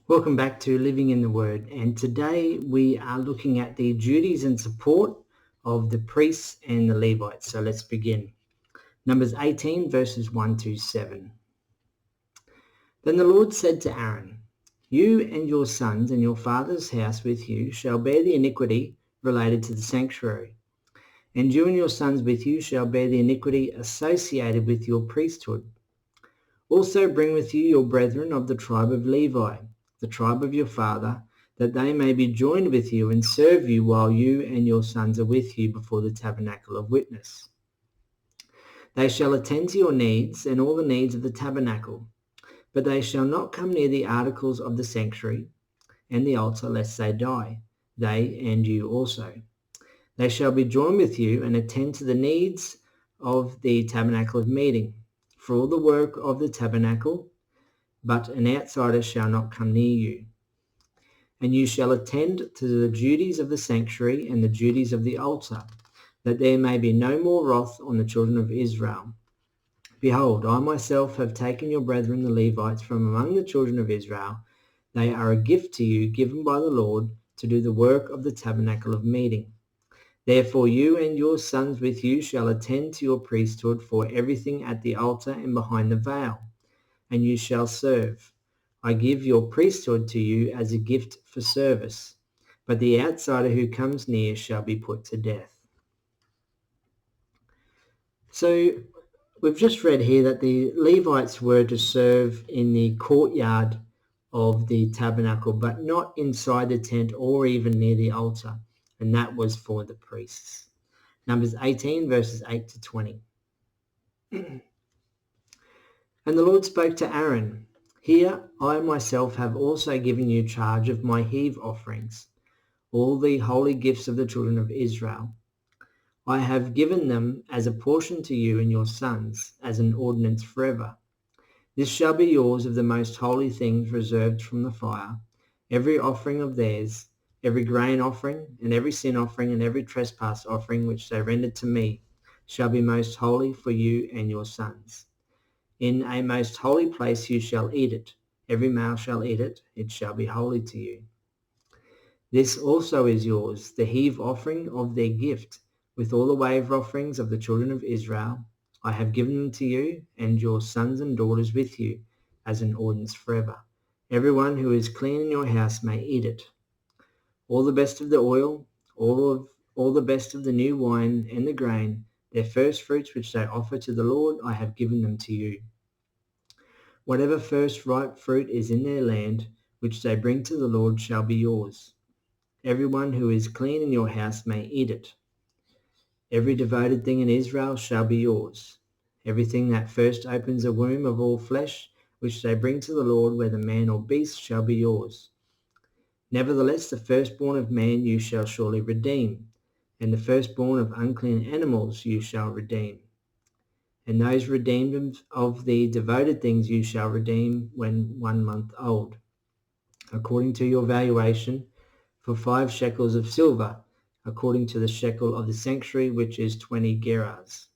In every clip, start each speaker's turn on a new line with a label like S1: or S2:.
S1: Welcome back to Living in the Word, and today we are looking at the duties and support of the priests and the Levites. So let's begin. Numbers 18 verses 1 to 7. Then the Lord said to Aaron, "You and your sons and your father's house with you shall bear the iniquity related to the sanctuary, and you and your sons with you shall bear the iniquity associated with your priesthood. Also bring with you your brethren of the tribe of Levi, the tribe of your father, that they may be joined with you and serve you while you and your sons are with you before the tabernacle of witness. They shall attend to your needs and all the needs of the tabernacle, but they shall not come near the articles of the sanctuary and the altar lest they die, they and you also. They shall be joined with you and attend to the needs of the tabernacle of meeting, for all the work of the tabernacle, but an outsider shall not come near you. And you shall attend to the duties of the sanctuary and the duties of the altar, that there may be no more wrath on the children of Israel. Behold, I myself have taken your brethren the Levites from among the children of Israel. They are a gift to you given by the Lord to do the work of the tabernacle of meeting. Therefore you and your sons with you shall attend to your priesthood for everything at the altar and behind the veil, and you shall serve. I give your priesthood to you as a gift for service, but the outsider who comes near shall be put to death." So we've just read here that the Levites were to serve in the courtyard of the tabernacle, but not inside the tent or even near the altar, and that was for the priests. Numbers 18 verses 8 to 20. And the Lord spoke to Aaron, "Here I myself have also given you charge of my heave offerings, all the holy gifts of the children of Israel. I have given them as a portion to you and your sons, as an ordinance forever. This shall be yours of the most holy things reserved from the fire, every offering of theirs, every grain offering, and every sin offering, and every trespass offering which they render to me, shall be most holy for you and your sons. In a most holy place you shall eat it. Every male shall eat it. It shall be holy to you. This also is yours, the heave offering of their gift, with all the wave offerings of the children of Israel. I have given them to you and your sons and daughters with you as an ordinance forever. Everyone who is clean in your house may eat it. All the best of the oil, all the best of the new wine and the grain, their first fruits which they offer to the Lord, I have given them to you. Whatever first ripe fruit is in their land, which they bring to the Lord, shall be yours. Everyone who is clean in your house may eat it. Every devoted thing in Israel shall be yours. Everything that first opens a womb of all flesh, which they bring to the Lord, whether man or beast, shall be yours. Nevertheless, the firstborn of man you shall surely redeem, and the firstborn of unclean animals you shall redeem. And those redeemed of the devoted things you shall redeem when 1 month old, according to your valuation, for 5 shekels of silver, according to the shekel of the sanctuary, which is 20 gerahs.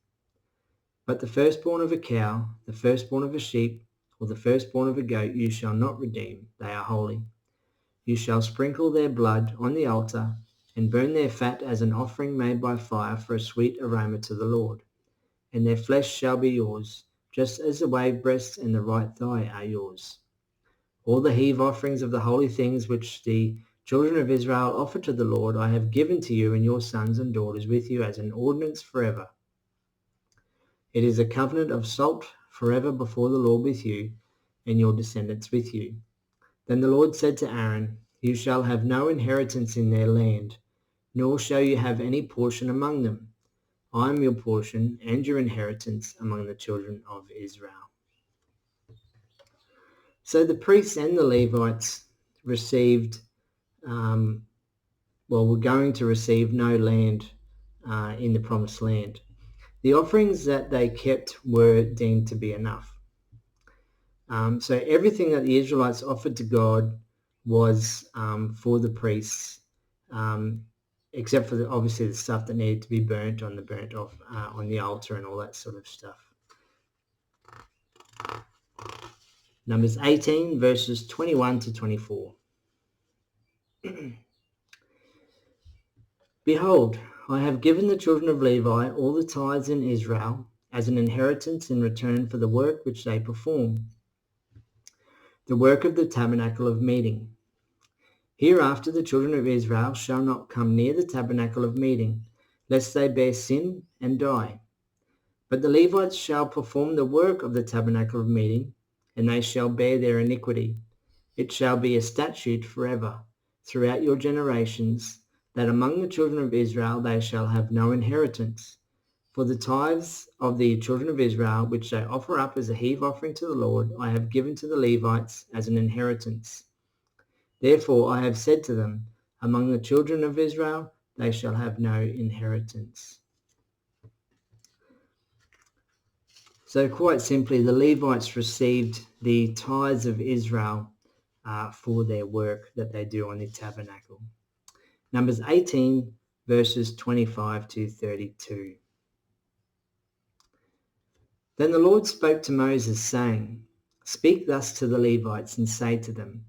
S1: But the firstborn of a cow, the firstborn of a sheep, or the firstborn of a goat you shall not redeem. They are holy. You shall sprinkle their blood on the altar and burn their fat as an offering made by fire for a sweet aroma to the Lord. And their flesh shall be yours, just as the wave breasts and the right thigh are yours. All the heave offerings of the holy things which the children of Israel offer to the Lord, I have given to you and your sons and daughters with you as an ordinance forever. It is a covenant of salt forever before the Lord with you and your descendants with you." Then the Lord said to Aaron, "You shall have no inheritance in their land, nor shall you have any portion among them. I am your portion and your inheritance among the children of Israel." So the priests and the Levites received, were going to receive no land in the promised land. The offerings that they kept were deemed to be enough. So everything that the Israelites offered to God was for the priests, except for obviously the stuff that needed to be burnt on the altar and all that sort of stuff. Numbers 18 verses 21 to 24. Behold, I have given the children of Levi all the tithes in Israel as an inheritance in return for the work which they perform, the work of the tabernacle of meeting. Hereafter the children of Israel shall not come near the tabernacle of meeting, lest they bear sin and die. But the Levites shall perform the work of the tabernacle of meeting, and they shall bear their iniquity. It shall be a statute forever, throughout your generations, that among the children of Israel they shall have no inheritance. For the tithes of the children of Israel, which they offer up as a heave offering to the Lord, I have given to the Levites as an inheritance. Therefore I have said to them, among the children of Israel they shall have no inheritance. So quite simply, the Levites received the tithes of Israel for their work that they do on the tabernacle. Numbers 18 verses 25 to 32. Then the Lord spoke to Moses, saying, Speak thus to the Levites and say to them,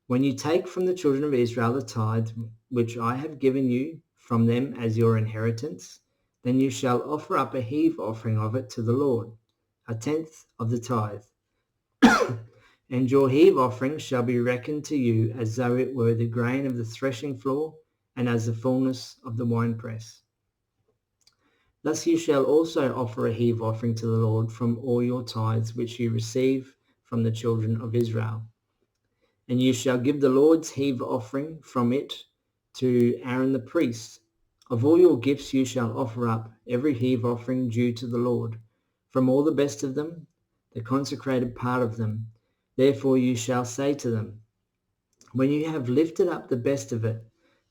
S1: When you take from the children of Israel the tithe which I have given you from them as your inheritance, then you shall offer up a heave offering of it to the Lord, a tenth of the tithe. And your heave offering shall be reckoned to you as though it were the grain of the threshing floor and as the fullness of the winepress. Thus you shall also offer a heave offering to the Lord from all your tithes which you receive from the children of Israel. And you shall give the Lord's heave offering from it to Aaron the priest. Of all your gifts you shall offer up every heave offering due to the Lord, from all the best of them, the consecrated part of them. Therefore you shall say to them, When you have lifted up the best of it,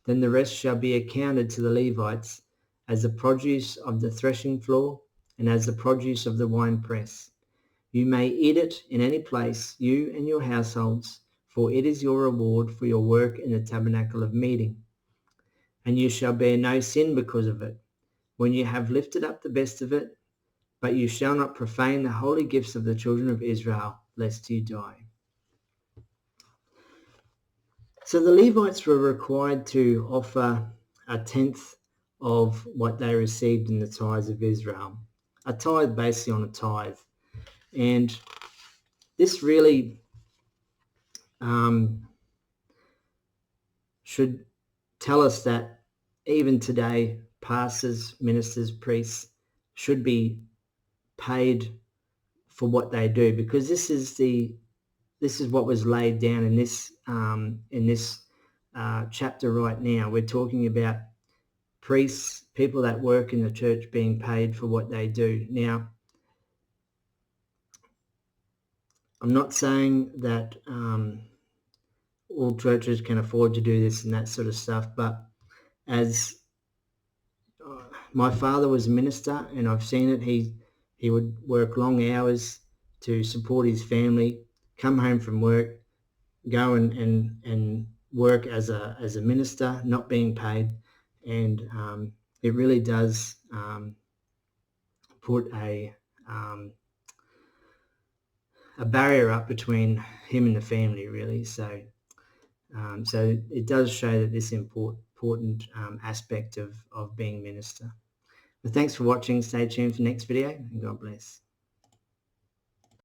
S1: then the rest shall be accounted to the Levites as the produce of the threshing floor and as the produce of the winepress. You may eat it in any place, you and your households, for it is your reward for your work in the tabernacle of meeting. And you shall bear no sin because of it, when you have lifted up the best of it, but you shall not profane the holy gifts of the children of Israel, lest you die. So the Levites were required to offer a tenth of what they received in the tithes of Israel. A tithe basically on a tithe. And this really should tell us that even today, pastors, ministers, priests should be paid for what they do, because this is what was laid down in this chapter right now. We're talking about priests, people that work in the church, being paid for what they do. Now, I'm not saying that all churches can afford to do this and that sort of stuff, but as my father was a minister and I've seen it, he would work long hours to support his family, come home from work, go and work as a minister, not being paid, and it really does put a barrier up between him and the family, really. So it does show that this important aspect of being minister. But thanks for watching. Stay tuned for the next video, and God bless.